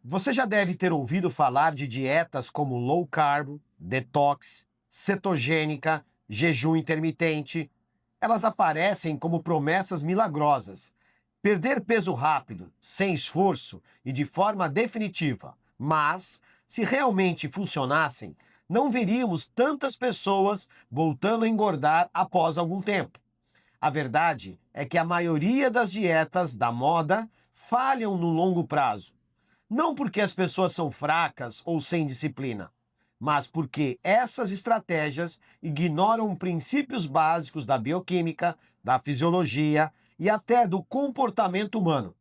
Você já deve ter ouvido falar de dietas como low carb, detox, cetogênica, jejum intermitente. Elas aparecem como promessas milagrosas. Perder peso rápido, sem esforço e de forma definitiva. Mas, se realmente funcionassem, não veríamos tantas pessoas voltando a engordar após algum tempo. A verdade é que a maioria das dietas da moda falham no longo prazo. Não porque as pessoas são fracas ou sem disciplina, mas porque essas estratégias ignoram princípios básicos da bioquímica, da fisiologia e até do comportamento humano.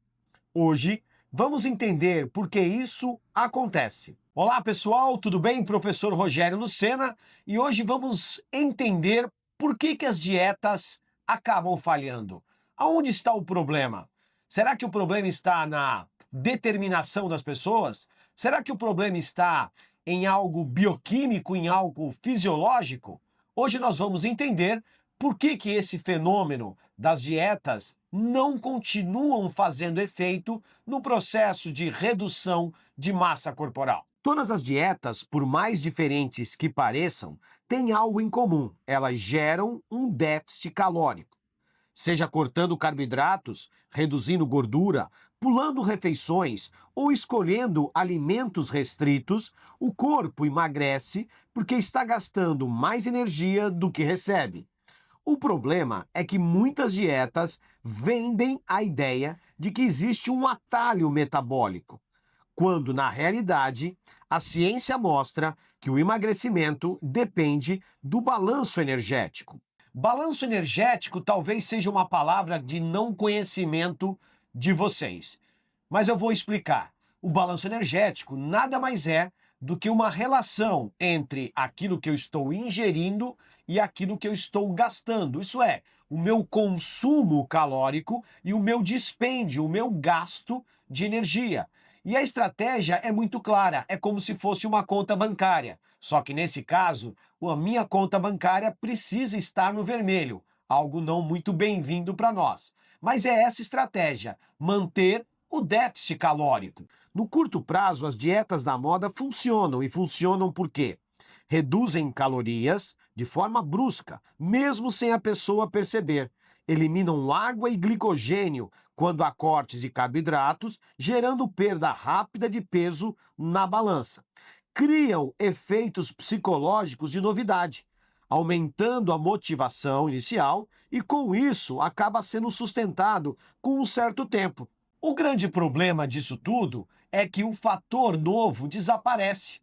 Hoje, vamos entender por que isso acontece. Olá, pessoal, tudo bem? Professor Rogério Lucena, e hoje vamos entender por que as dietas acabam falhando. Aonde está o problema? Será que o problema está na determinação das pessoas? Será que o problema está em algo bioquímico, em algo fisiológico? Hoje nós vamos entender por que esse fenômeno das dietas não continuam fazendo efeito no processo de redução de massa corporal. Todas as dietas, por mais diferentes que pareçam, têm algo em comum: elas geram um déficit calórico. Seja cortando carboidratos, reduzindo gordura, pulando refeições ou escolhendo alimentos restritos, o corpo emagrece porque está gastando mais energia do que recebe. O problema é que muitas dietas vendem a ideia de que existe um atalho metabólico, quando, na realidade, a ciência mostra que o emagrecimento depende do balanço energético. Balanço energético talvez seja uma palavra de não conhecimento de vocês, mas eu vou explicar. O balanço energético nada mais é do que uma relação entre aquilo que eu estou ingerindo e aquilo que eu estou gastando. Isso é, o meu consumo calórico e o meu dispêndio, o meu gasto de energia. E a estratégia é muito clara, é como se fosse uma conta bancária. Só que nesse caso, a minha conta bancária precisa estar no vermelho, algo não muito bem-vindo para nós. Mas é essa estratégia, manter o déficit calórico. No curto prazo, as dietas da moda funcionam e funcionam por quê? Reduzem calorias de forma brusca, mesmo sem a pessoa perceber. Eliminam água e glicogênio quando há cortes de carboidratos, gerando perda rápida de peso na balança. Criam efeitos psicológicos de novidade, aumentando a motivação inicial e, com isso, acaba sendo sustentado com um certo tempo. O grande problema disso tudo é que o fator novo desaparece.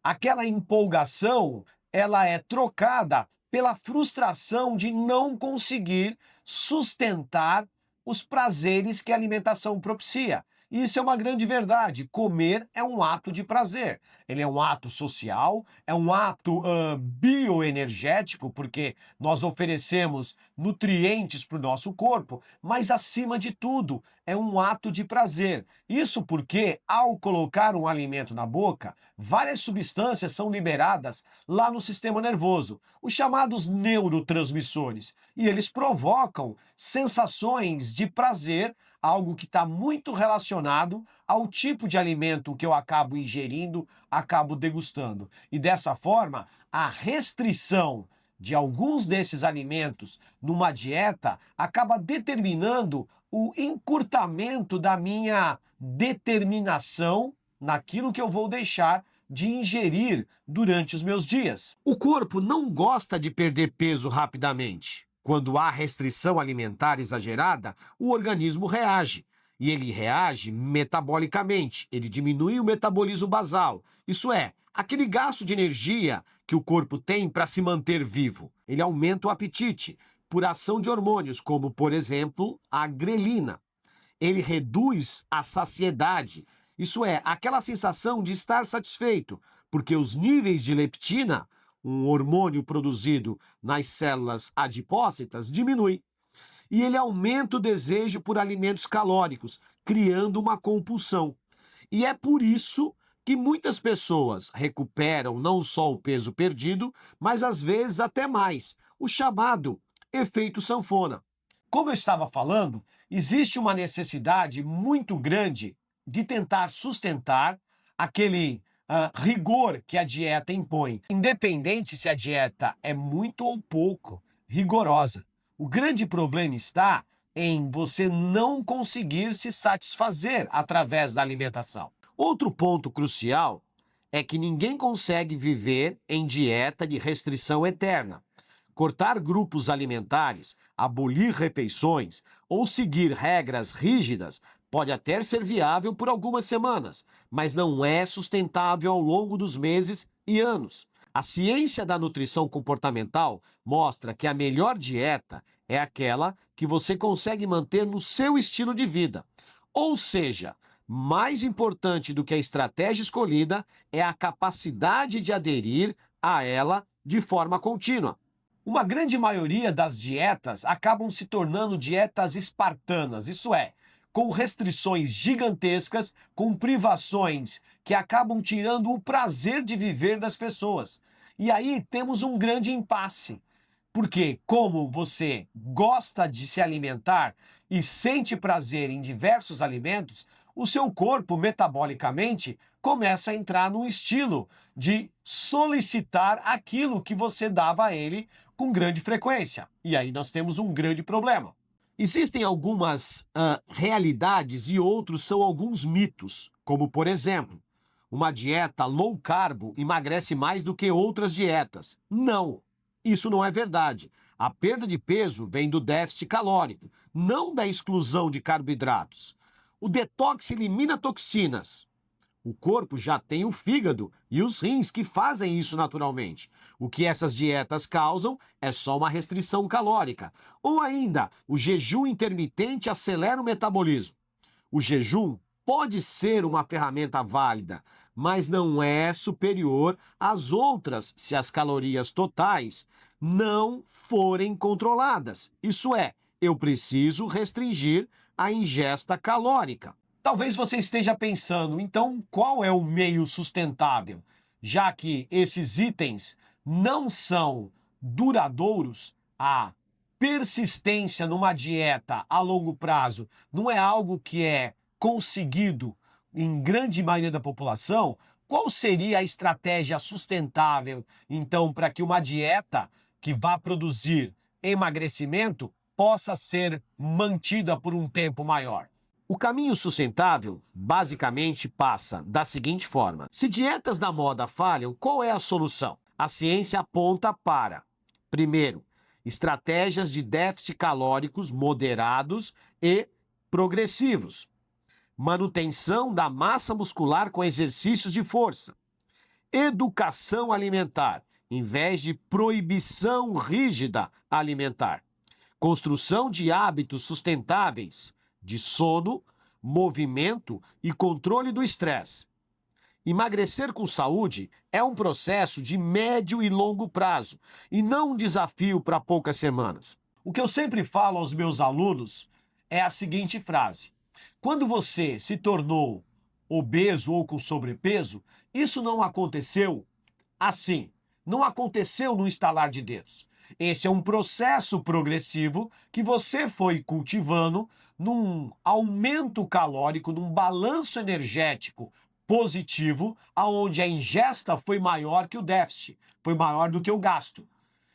Aquela empolgação, ela é trocada pela frustração de não conseguir sustentar os prazeres que a alimentação propicia. Isso é uma grande verdade. Comer é um ato de prazer. Ele é um ato social, é um ato bioenergético, porque nós oferecemos nutrientes para o nosso corpo, mas acima de tudo, é um ato de prazer. Isso porque, ao colocar um alimento na boca, várias substâncias são liberadas lá no sistema nervoso, os chamados neurotransmissores, e eles provocam sensações de prazer, algo que está muito relacionado ao tipo de alimento que eu acabo ingerindo, acabo degustando. E dessa forma, a restrição de alguns desses alimentos numa dieta acaba determinando o encurtamento da minha determinação naquilo que eu vou deixar de ingerir durante os meus dias. O corpo não gosta de perder peso rapidamente. Quando há restrição alimentar exagerada, o organismo reage. E ele reage metabolicamente, ele diminui o metabolismo basal. Isso é, aquele gasto de energia que o corpo tem para se manter vivo. Ele aumenta o apetite por ação de hormônios, como, por exemplo, a grelina. Ele reduz a saciedade. Isso é, aquela sensação de estar satisfeito, porque os níveis de leptina, um hormônio produzido nas células adipócitas, diminui. E ele aumenta o desejo por alimentos calóricos, criando uma compulsão. E é por isso que muitas pessoas recuperam não só o peso perdido, mas às vezes até mais, o chamado efeito sanfona. Como eu estava falando, existe uma necessidade muito grande de tentar sustentar aquele rigor que a dieta impõe, independente se a dieta é muito ou pouco rigorosa. O grande problema está em você não conseguir se satisfazer através da alimentação. Outro ponto crucial é que ninguém consegue viver em dieta de restrição eterna. Cortar grupos alimentares, abolir refeições ou seguir regras rígidas pode até ser viável por algumas semanas, mas não é sustentável ao longo dos meses e anos. A ciência da nutrição comportamental mostra que a melhor dieta é aquela que você consegue manter no seu estilo de vida. Ou seja, mais importante do que a estratégia escolhida é a capacidade de aderir a ela de forma contínua. Uma grande maioria das dietas acabam se tornando dietas espartanas, isso é, com restrições gigantescas, com privações que acabam tirando o prazer de viver das pessoas. E aí temos um grande impasse, porque como você gosta de se alimentar e sente prazer em diversos alimentos, o seu corpo metabolicamente começa a entrar num estilo de solicitar aquilo que você dava a ele com grande frequência. E aí nós temos um grande problema. Existem algumas realidades e outros são alguns mitos, como por exemplo, uma dieta low carb emagrece mais do que outras dietas. Não, isso não é verdade. A perda de peso vem do déficit calórico, não da exclusão de carboidratos. O detox elimina toxinas. O corpo já tem o fígado e os rins que fazem isso naturalmente. O que essas dietas causam é só uma restrição calórica. Ou ainda, o jejum intermitente acelera o metabolismo. O jejum pode ser uma ferramenta válida, mas não é superior às outras se as calorias totais não forem controladas. Isso é, eu preciso restringir a ingesta calórica. Talvez você esteja pensando, então, qual é o meio sustentável? Já que esses itens não são duradouros, a persistência numa dieta a longo prazo não é algo que é conseguido em grande maioria da população, qual seria a estratégia sustentável, então, para que uma dieta que vá produzir emagrecimento possa ser mantida por um tempo maior? O caminho sustentável, basicamente, passa da seguinte forma: se dietas da moda falham, qual é a solução? A ciência aponta para, primeiro, estratégias de déficit calóricos moderados e progressivos, manutenção da massa muscular com exercícios de força, educação alimentar, em vez de proibição rígida alimentar, construção de hábitos sustentáveis de sono, movimento e controle do estresse. Emagrecer com saúde é um processo de médio e longo prazo e não um desafio para poucas semanas. O que eu sempre falo aos meus alunos é a seguinte frase: quando você se tornou obeso ou com sobrepeso, isso não aconteceu assim. Não aconteceu no estalar de dedos. Esse é um processo progressivo que você foi cultivando num aumento calórico, num balanço energético positivo, aonde a ingesta foi maior que o déficit, foi maior do que o gasto.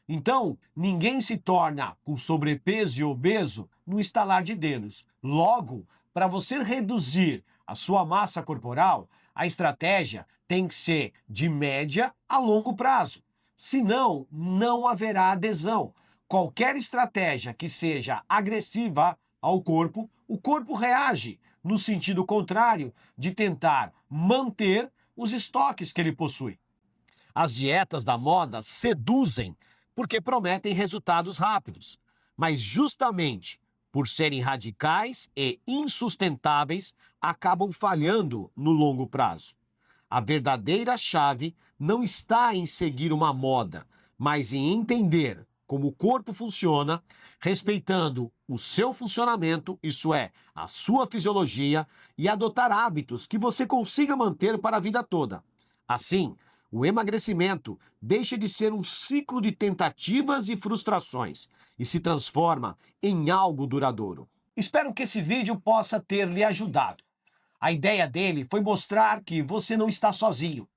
Então, ninguém se torna com sobrepeso e obeso no estalar de dedos. Logo, para você reduzir a sua massa corporal, a estratégia tem que ser de média a longo prazo. Senão, não haverá adesão. Qualquer estratégia que seja agressiva ao corpo, o corpo reage no sentido contrário de tentar manter os estoques que ele possui. As dietas da moda seduzem porque prometem resultados rápidos, mas justamente por serem radicais e insustentáveis, acabam falhando no longo prazo. A verdadeira chave não está em seguir uma moda, mas em entender como o corpo funciona, respeitando o seu funcionamento, isso é, a sua fisiologia, e adotar hábitos que você consiga manter para a vida toda. Assim, o emagrecimento deixa de ser um ciclo de tentativas e frustrações e se transforma em algo duradouro. Espero que esse vídeo possa ter lhe ajudado. A ideia dele foi mostrar que você não está sozinho.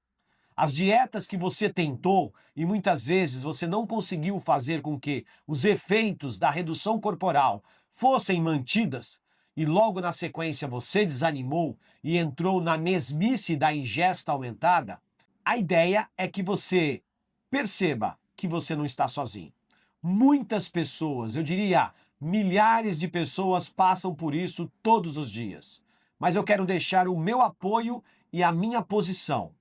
As dietas que você tentou e muitas vezes você não conseguiu fazer com que os efeitos da redução corporal fossem mantidas e logo na sequência você desanimou e entrou na mesmice da ingesta aumentada, a ideia é que você perceba que você não está sozinho. Muitas pessoas, eu diria milhares de pessoas passam por isso todos os dias. Mas eu quero deixar o meu apoio e a minha posição.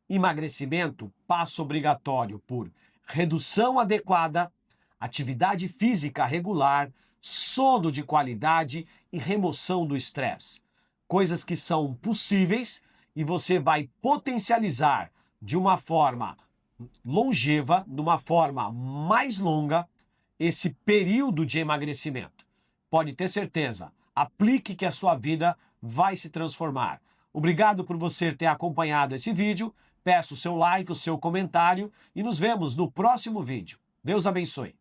Emagrecimento passa obrigatório por redução adequada, atividade física regular, sono de qualidade e remoção do estresse. Coisas que são possíveis e você vai potencializar de uma forma longeva, de uma forma mais longa, esse período de emagrecimento. Pode ter certeza, aplique que a sua vida vai se transformar. Obrigado por você ter acompanhado esse vídeo. Peço o seu like, o seu comentário e nos vemos no próximo vídeo. Deus abençoe.